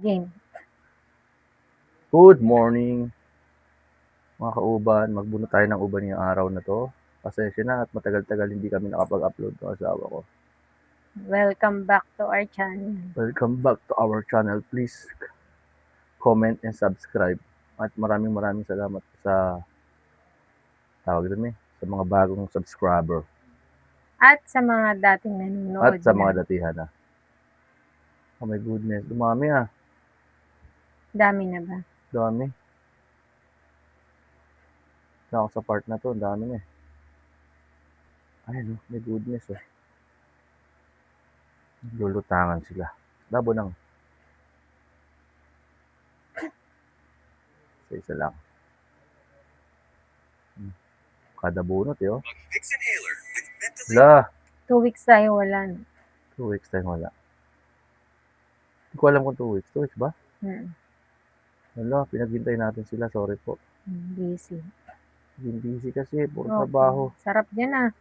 Game. Good morning, mga kauban. Magbunot tayo ng uban ngayong araw na 'to. Pasensya na at matagal-tagal hindi kami nakapag-upload ng asawa ko. Welcome back to our channel. Welcome back to our channel. Please comment and subscribe. At maraming salamat sa sa mga bagong subscriber At sa mga dating nanonood at sa mga na. datihan na. Oh my goodness, dumami Dami na ba? Dami. Ako sa part na 'to, ang dami na. Ayun, my goodness, lulutangan sila. Labo lang. Isa lang. Kada bunot, oh. La, 2 weeks tayo wala. 2 weeks tayong wala. Hindi ko alam kung 2 weeks. 2 weeks ba? Wala, pinaghintay natin sila. Sorry po. Busy. Busy kasi. Puro trabaho. Sarap dyan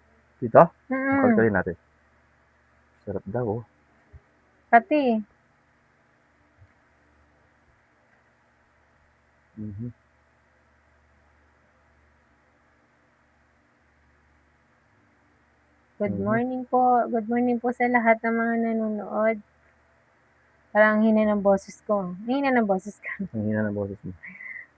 Dito? Kalkalin natin. Sarap daw, Pati. Good morning po. Good morning po sa lahat ng mga nanonood. Parang hina ng boses ko. Hina ng boses ka. Hina ng boses mo.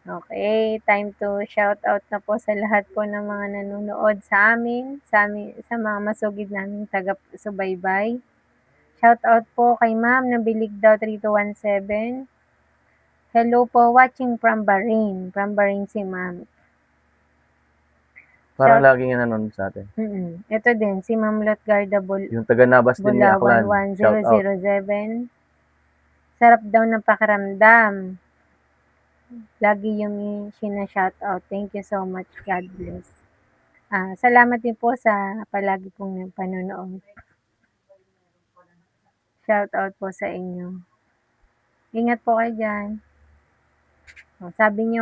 Okay, time to shout out na po sa lahat po ng mga nanonood sa amin, sa mga masugid naming taga-subaybay. Shout out po kay Ma'am na Bilig daw 3217. Hello po, watching from Bahrain. From Bahrain si Ma'am. Parang laging nanonood sa atin. Ito din, si Ma'am Lotgarda Yung taga Nabas din ni Aklan. Shout out. 1007. Sarap daw ng pakiramdam. Lagi yung sina-shoutout. Thank you so much. God bless. Salamat din po sa palagi pong panonood. Shoutout po sa inyo. Ingat po kayo dyan. Sabi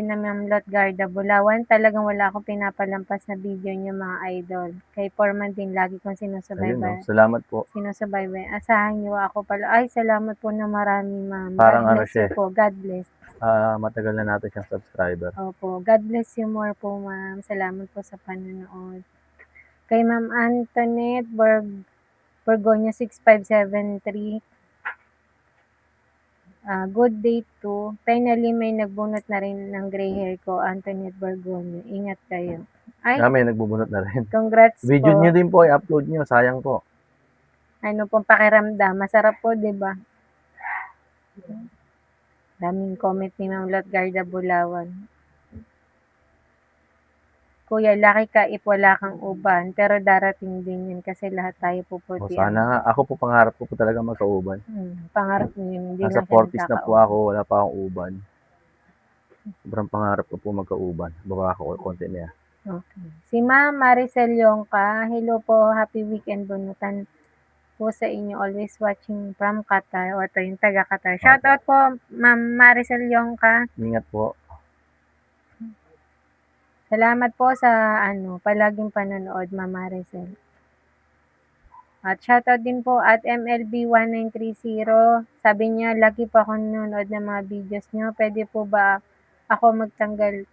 na Ma'am Lotgarda Bulawan, talagang wala akong pinapalampas na video niyo mga idol. Kay Foreman din lagi kong sinusubaybay. Salamat po. Sinusubaybay. Asahan niyo ako pala. Ay, salamat po na marami, Ma'am. Parang God bless you po. God bless. Matagal na natin siyang subscriber. Opo. God bless you more po, Ma'am. Salamat po sa panonood. Kay Ma'am Antoinette Borgoño 6573. Good day to. Finally, may nagbunot na rin ng gray hair ko, Antoinette Borgoño. Ingat kayo. Ay, may nagbubunot na rin. Congrats Video po. niyo din po, i-upload niyo. Sayang po. Ano pong pakiramdam? Masarap po, di ba? Daming comment ni Ma'am Lotgarda Bulawan. Kuya, laki ka if wala kang uban, pero darating din yun kasi lahat tayo puputi. Sana nga. Ako po, pangarap ko po talaga magkauban. Pangarap niyo yun. Hindi Nasa lang siya 40s na po ako, wala pa akong uban. Sobrang pangarap ko po magkauban. Baka ako konti na yan. Okay. Si Ma'am Maricel Yongka, hello po, happy weekend bunutan po sa inyo. Always watching from Qatar o ito yung taga Qatar. Shoutout po, Ma'am Maricel Yongka. Ingat po. Salamat po sa palaging panonood, Ma'am Maricel. At shoutout din po at MLB1930. Sabi niya, lagi po ako nanonood ng mga videos niyo. Pwede po ba ako magtanggal?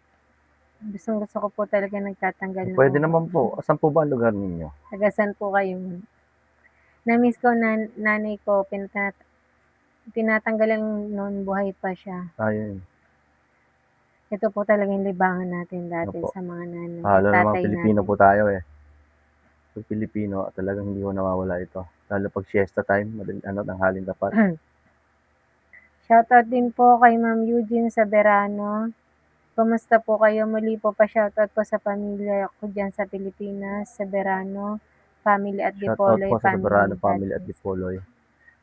Gusto ko po talaga nagtatanggal. Pwede naman po. Saan po ba ang lugar ninyo? Tagasan po kayo. Na-miss ko nanay ko. Tinatanggalan noon buhay pa siya. Ayun. Ito po talaga yung libangan natin dati sa mga nanay. Lalo naman Pilipino po tayo Pag Pilipino, talagang hindi ko nawawala ito. Lalo pag siesta time, tanghaling tapat. Shoutout din po kay Ma'am Eugene Saberano. Kumusta po kayo? Muli po pa-shoutout po sa pamilya ko dyan sa Pilipinas, Saberano family at Dipoloy family. Shoutout po sa Saberano family at Dipoloy.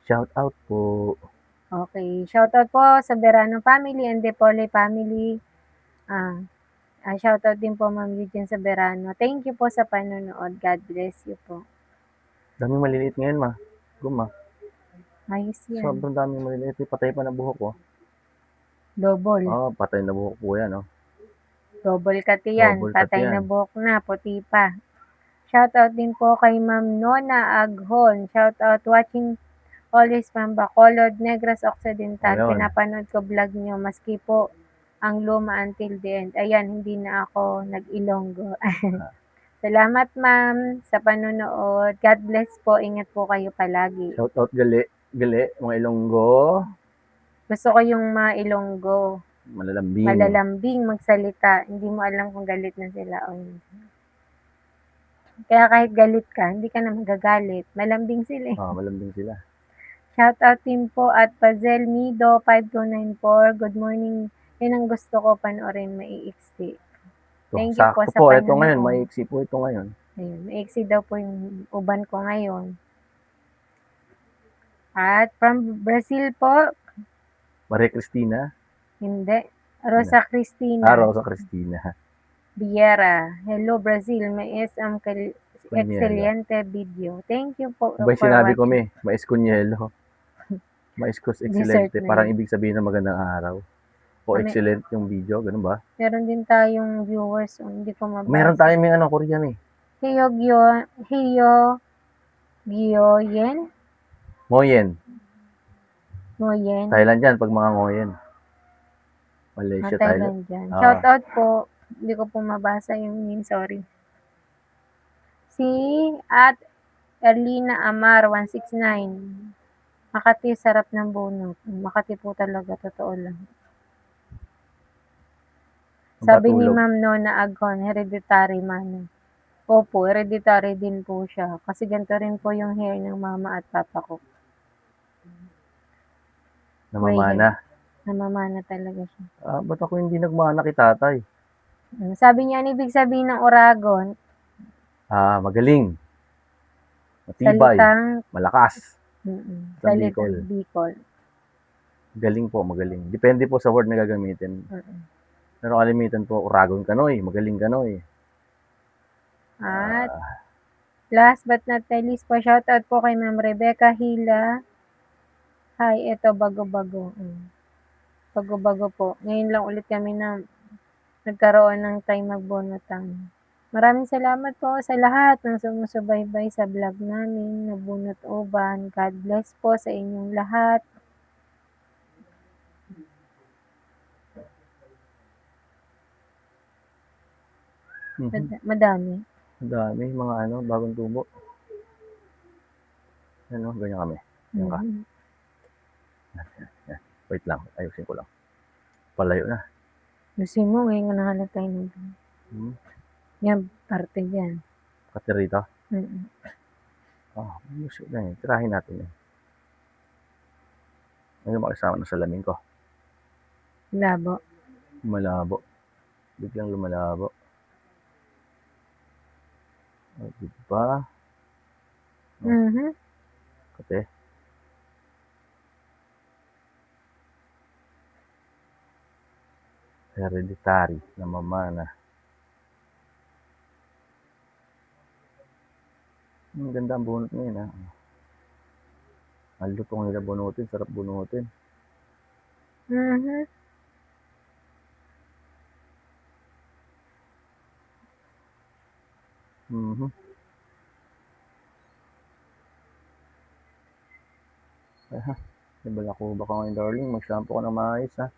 Shoutout po. Okay. Shoutout po sa Saberano family and Dipoloy family. Shoutout din po Ma'am Eugene Saberano. Thank you po sa panonood. God bless you po. Daming maliliit ngayon, Ma. Guma. Ayos yan. Sobrang daming maliliit. Patay pa na buhok ko. Double. Patay na buhok po yan, Double cut yan. Patay na buhok na. Puti pa. Shoutout din po kay Ma'am Nona Aghon. Shoutout watching always from Bacolod, Negros Occidental. Ayun. Pinapanood ko vlog niyo maski po ang luma until the end. Ayan, hindi na ako nag-Ilonggo. Salamat ma'am sa panonood. God bless po. Ingat po kayo palagi. Shout out gali, mga Ilonggo, Gusto ko yung mga Ilonggo. malalambing. Malalambing magsalita. Hindi mo alam kung galit na sila o hindi. Kaya kahit galit ka, hindi ka na magagalit. Malambing sila eh. Malambing sila. Shoutout din po at Pazel Mido 5294. Good morning. Yan ang gusto ko panoorin maiiksi. Thank you po Sakto sa po, ito ngayon, panonood. maiksi po ito ngayon. Ayun, maiksi daw po yung uban ko ngayon. At from Brazil po, Maria Cristina. hindi. Rosa Cristina. Rosa Cristina. Vieira. Hello Brazil, may excelente video. Thank you po Abay, for sinabi ko watching. Mais Cunyelo. Mais Cus Dessert excelente. na Parang yun. ibig sabihin ng magandang araw. O excellent yung video, ganun ba? Meron din tayong viewers, hindi ko mabasa. Meron tayong may Korean eh. Gyoyen? Ngoyen. Ngoyen. Thailand yan, pag mga Ngoyen. Malaysia, Thailand. Dyan. Shoutout po. Hindi ko po mabasa yung name, sorry. Si at Erlina Amar 169. Makati, sarap ng bunot. Makati po talaga, totoo lang. Sabi ni Ma'am Nona Agon, hereditary man. Opo, hereditary din po siya. Kasi ganito rin po yung hair ng mama at papa ko. Namamana. Namamana talaga siya. Ba't ako hindi nagmana kay tatay? Sabi niya, ibig sabihin ng Oragon? Magaling. Matibay. Malakas. Sa Bicol. Galing po, magaling. Depende po sa word na gagamitin. Pero kalimitan po, Oragon Kanoy, magaling Kanoy. At last but not the least po, shoutout po kay Ma'am Rebecca Hila. Hi, ito bago-bago. Bago-bago po. Ngayon lang ulit kami na nagkaroon ng time magbunutan. Maraming salamat po sa lahat ng sumusubaybay sa vlog namin na Bunot Uban. God bless po sa inyong lahat. Madami. Madami, mga bagong tubo. Ganyan kami. Ganyan ka. Wait lang, ayusin ko lang. Palayo na. Ayusin mo, ngayon nga nahanap tayo ng yan, parte dyan. Parte rito? Music na yun. Tirahin natin yun. Ngayon makisama na sa lamin ko. Labo. Malabo. Biglang lumalabo. Diba? Kate. Hereditary, namamana. Ang ganda ang bunot ngayon, Ang lutong nila bunutin, sarap bunutin. Nabalako ba ka ngayon, darling? Mag-shampoo ka na maayos, ha?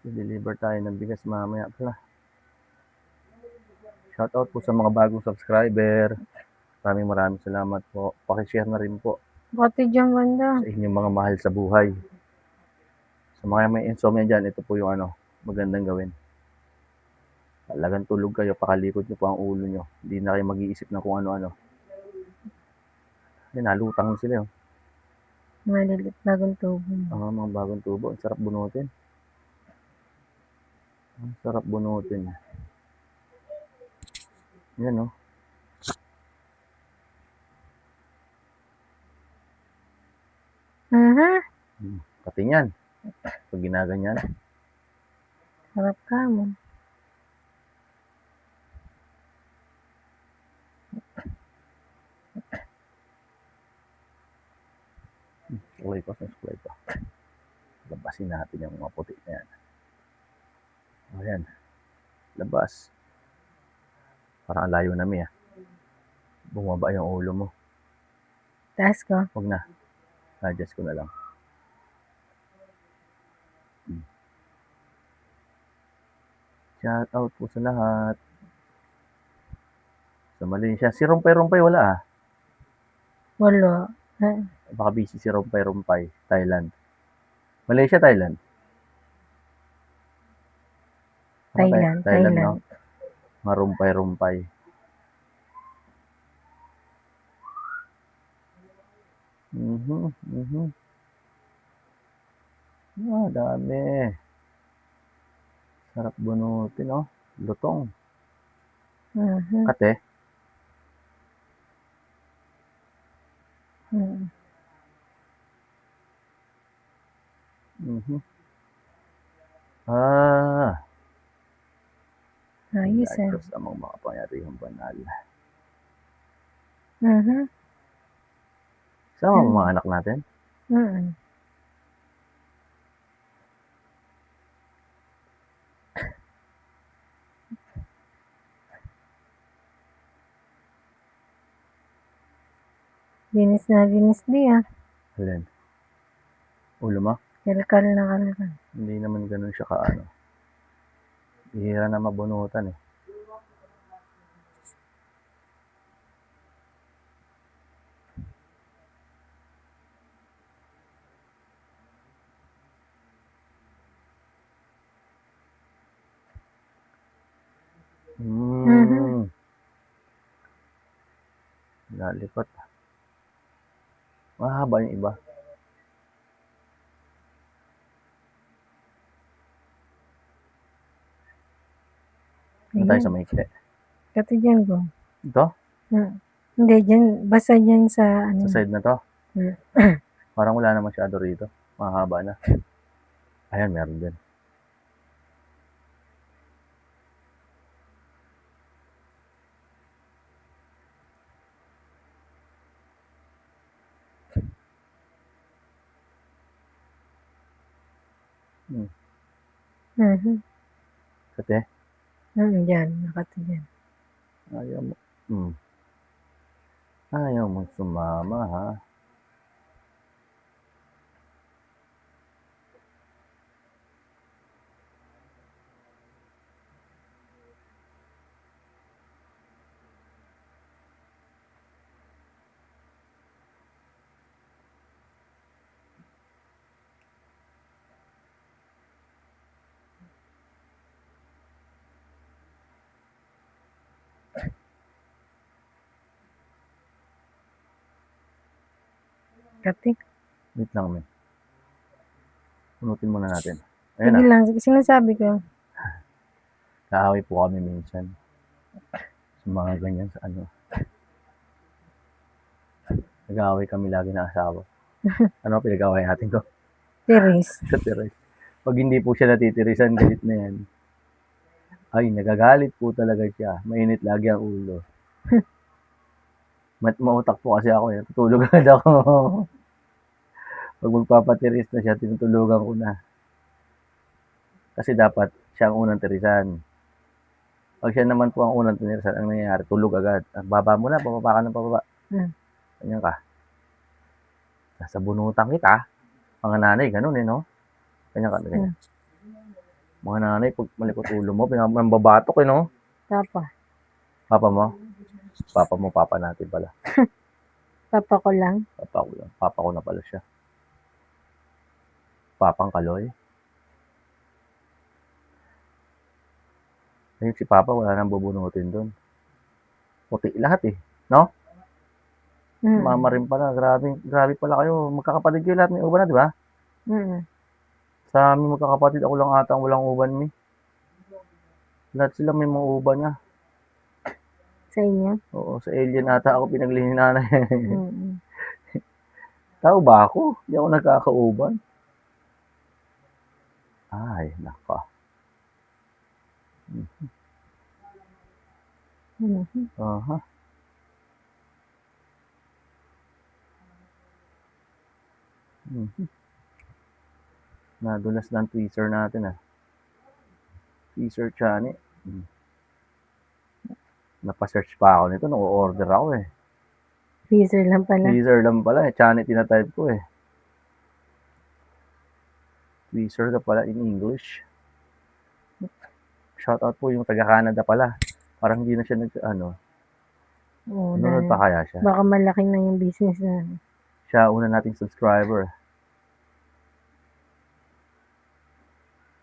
I-deliver tayo ng bigas mamaya pala. Shoutout po sa mga bagong subscriber. Maraming salamat po. Pakishare na rin po. Pati dyan banda. Sa inyong mga mahal sa buhay. Sa mga may insomnia dyan, ito po yung magandang gawin. Talagang tulog kayo, pakalikod nyo po ang ulo nyo. Hindi na kayo mag-iisip na kung ano-ano. Nalutang sila yun. Malilit bagong tubo. Mga bagong tubo. Ang sarap bunutin. Ang sarap bunutin. Yan, Pati yan. Pag ginaganyan. Sarap ka mo. Suklay pa. Labasin natin yung mga puti na yan. Ayan, labas. Parang ang layo na, Mi, ah. Bumaba yung ulo mo. Taas ko. Huwag na. Adjust ko na lang. Shout out po sa lahat. Sa Malaysia. Si Rumpay-Rumpay wala, ah. Wala. Baka busy si Rumpay-Rumpay. Thailand. Malaysia, Thailand? Thailand, Thailand, no? Thailand. Mga Rumpay-Rumpay. Dami. Sarap bunutin, no? Lutong. Kate. Ayos, ah. Diyos amang makapangyarihang banal. Sama mo mga anak natin? Linis na linis di, ah. Alin? Ulo mo? Kalkal na kalkal. Hindi naman ganun siya kaano. Bihira na mabunutan, eh. Lalipat. Mahaba yung iba. Ano tayo sa maikli? Kati dyan ko. Ito? Hindi, dyan. Basta dyan sa ano. Sa side na to? Parang wala na masyado rito. Mahaba na. Ayan, meron din. Kate? Dyan. Nakati dyan. Ayaw mo. Ayaw mo sumama, ha? Kati. Wait lang, may. Punutin muna natin. Sige Ayan, lang. Sinasabi ko. kaaway po kami minsan. Sa mga ganyan sa ano. Nag-aaway kami lagi ng asawa. Ano pinag-aaway natin ko? Tiris. Sa tiris. Pag hindi po siya natitirisan, galit na yan. Ay, nagagalit po talaga siya. Mainit lagi ang ulo. Mautak po kasi ako. Tutulog agad ako. Pag magpapatiris na siya, tinutulugan ko na. Kasi dapat siya ang unang tirisan. Pag siya naman po ang unang tinirisan, ang nangyayari, tulog agad. Baba mo na, pababa ka ng pababa. Ganyan ka. Sasabunutan kita. Mga nanay, ganun eh, no? Ganyan ka, ganyan. Mga nanay, pag malikot ulo mo, pinambabatok eh, no? Papa. Papa mo? Papa mo, papa natin pala. Papa ko lang. Papa ko lang. Papa ko na pala siya. Papang Kaloy. Ayun si Papa, wala nang bubunutin doon. Puti lahat eh, no? Mama rin pala, grabe pala kayo. Magkakapatid kayo lahat may uban na, di ba? Sa amin magkakapatid, ako lang ata ang walang uban, mi. Lahat sila may mga uban niya. Sa inyo? Oo, sa alien ata ako pinaglihi ni nanay. Tao ba ako? Hindi ako nagkakauban. Ay, nako. Aha. Nadulas na ang tweezer natin, ah. Freezer Chani. Napa-search pa ako nito nung order ako eh. Freezer lang pala. Freezer lang pala eh. Chani tinatype ko eh. Freezer ka pala in English. Shoutout po yung taga-Canada pala. Parang hindi na siya Oo, nanonood pa kaya siya. baka malaki na yung business na. Siya una nating subscriber.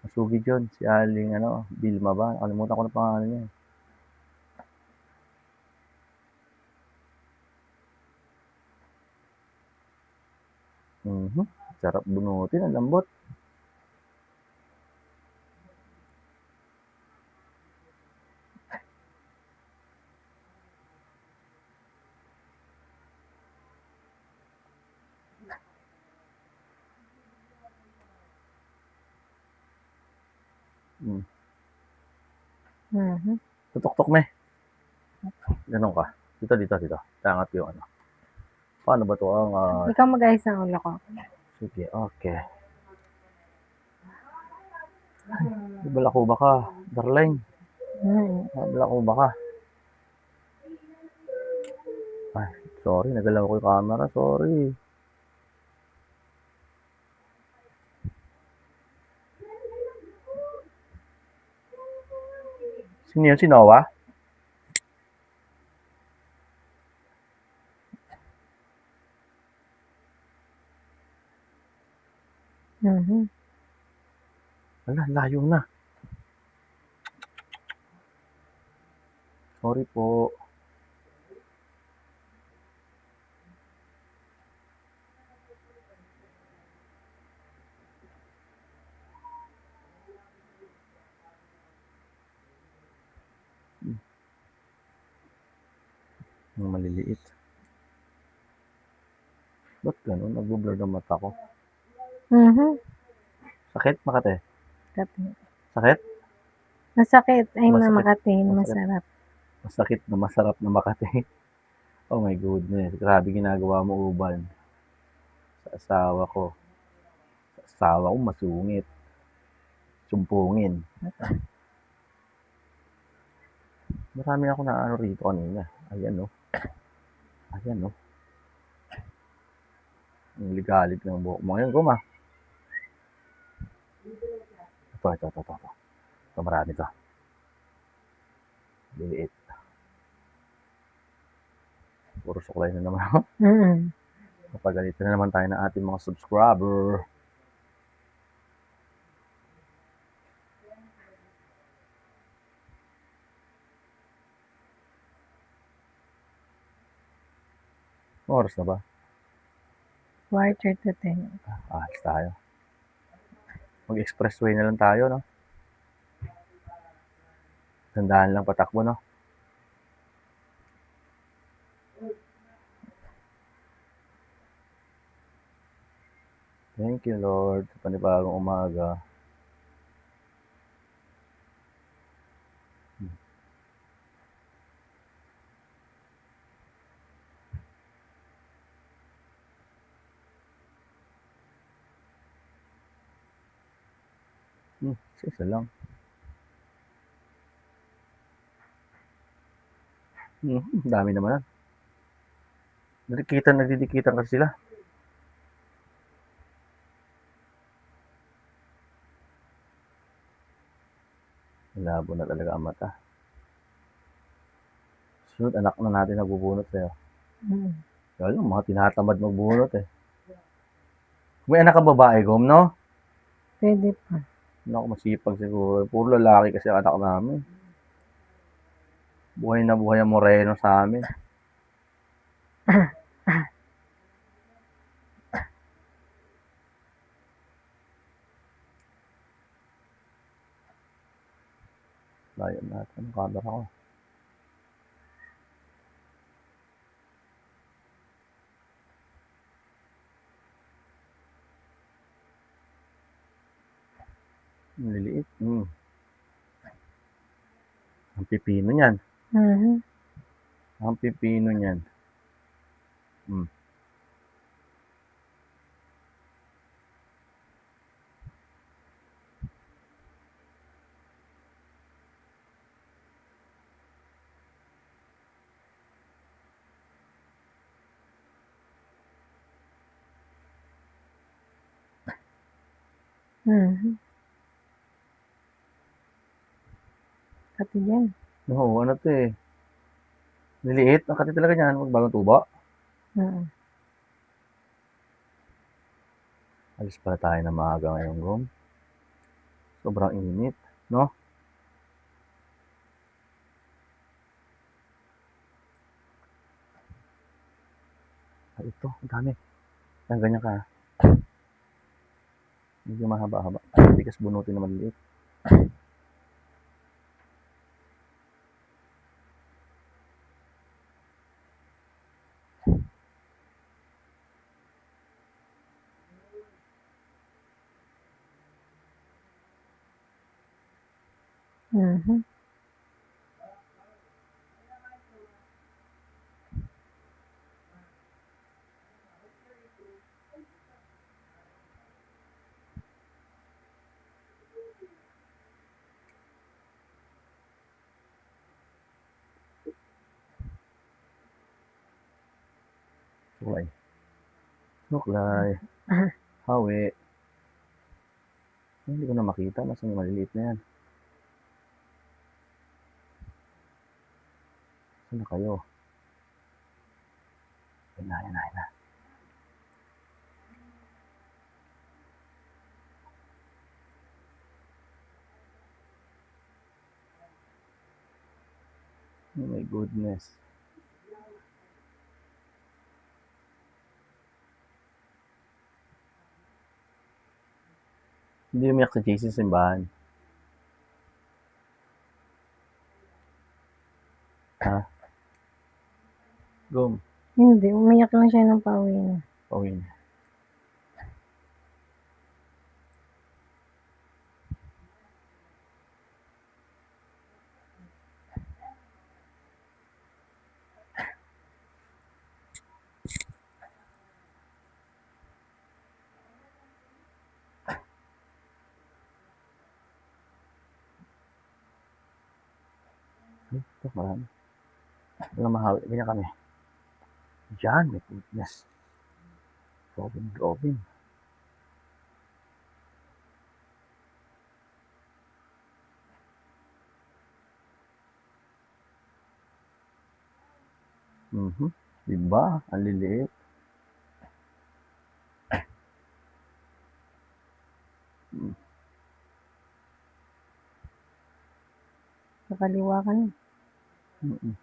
Masugid yun. Si Aling Vilma ba? Nakalimutan ko na pangalan niya. Sarap bunutin. Ang lambot. Tutok-tok me. Ganun ka. Dito. Tangat yung Paano ba to ang... Ikaw mag-ayos ng ulo ko. Sige, okay. Di balako ba ka, darling? Balako ba ka? Ay, sorry, nagalaw ko yung camera. Sorry. Sino yun? Si Noah? Ala, layo na. Sorry po. Ang maliliit. Ba't ganun? Nag-blur ng mata ko. Sakit, Makate? Sakit? Masakit. Ay, Masakit. Makate. Masarap. Masakit na masarap na Makate. Oh my goodness. Grabe ginagawa mo, Uban. Sa asawa ko. Sa asawa ko masungit. Sumpungin. Marami ako na rito kanina. Ayan Ayan Ang ligalig ng buhok mo. Ngayon, Guma. Ito. Ito, marami to. Liit. Puro suklay na naman ako. Kapagalitan na naman tayo ng ating mga subscriber. Oras na ba? 9:45. Alis tayo. Mag-expressway na lang tayo, no? Tandaan lang patakbo, no? Thank you, Lord, sa panibagong umaga. Isa lang. Dami naman. Nagdidikitan kasi sila. Malabo na talaga ang mata. Sunod, anak na natin nagbubunot sa'yo. Kaya lang, mga tinatamad magbunot eh. May anak ka babae, Gom, no? Pwede pa. Naku, masipag siguro. Puro lalaki kasi ang anak namin. Buhay na buhay ang moreno sa amin. Layan natin ang camera ko. Maliliit. Ang pipino niyan. Ang pipino niyan. Mhm. Pati diyan. Oo, ano 'to, eh, liliit. Ang kati talaga niyan 'pag bagong tubo. Mm. Alis pala tayo ng maaga ngayon, Gom. Sobrang init, 'no? Ay, ito, ang dami. Yan, ganyan ka, medyo mahaba-haba. Tikas bunutin na maliliit. Mhm. Suklay. Suklay. Hawi. Hindi ko na makita. Nasaan yung maliliit na yan? Saan na kayo? Ayun na, ayun na, ayun na. Oh my goodness. Hindi umiyak si JC sa simbahan. Ha? Gom, Hindi, umiyak lang siya ng pauwi na. pauwi na. Ay, ito, marami. Walang mahawi. Ganyan kami. Diyan, my goodness. Robin, Robin. Mhm. Diba? Ang liliit. Hmm. Sa kaliwa ka na. Mm.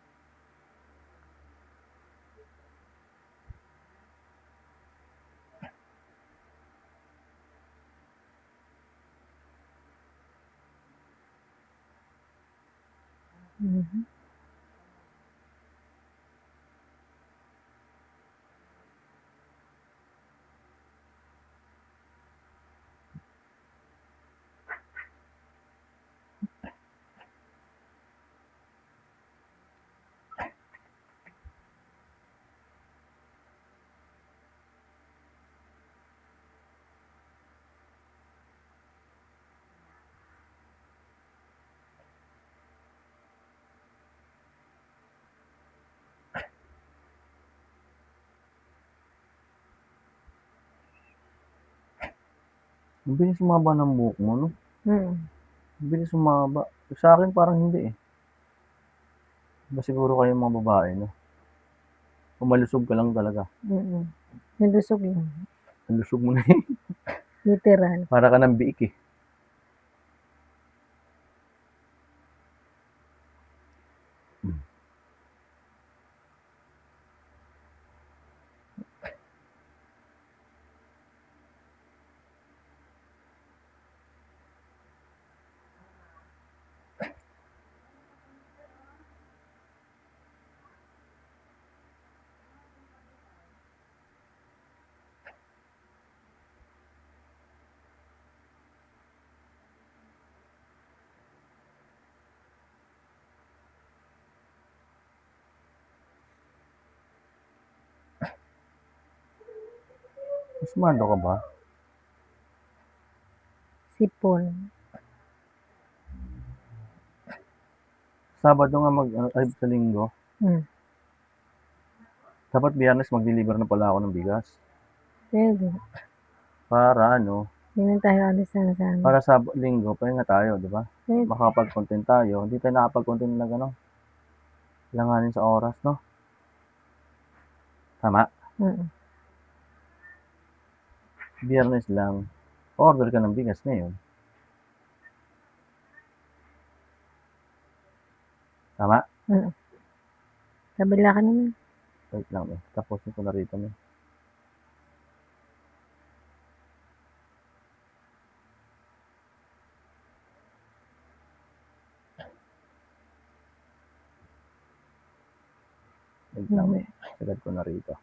Mhm. Ang bilis sumaba ng buhok mo, no? Mm. Ang bilis sumaba. Sa akin parang hindi eh. Iba siguro kayo mga babae, no? Umalusog ka lang talaga. Mm. Nalusog lang. Ang lusog mo na eh. Literal. Para ka ng biik eh. Asmado ka ba? Sipon. Sabado nga ay sa linggo. Mm. Dapat biyernes mag-deliver na pala ako ng bigas. Pwede. Para ano, Hindi na tayo alis ng sana. Para sa linggo pahinga tayo, 'di ba? Hmm. Makakapag-content tayo, hindi tayo nakapag-content ng ano, alanganin sa oras 'no? Tama? Mm. Biyernes lang, order ka ng bigas ngayon. Tama? Mm. Kabila ka naman. Wait lang, tapusin ko na rito, me. Wait lang, me. Sagad ko na rito.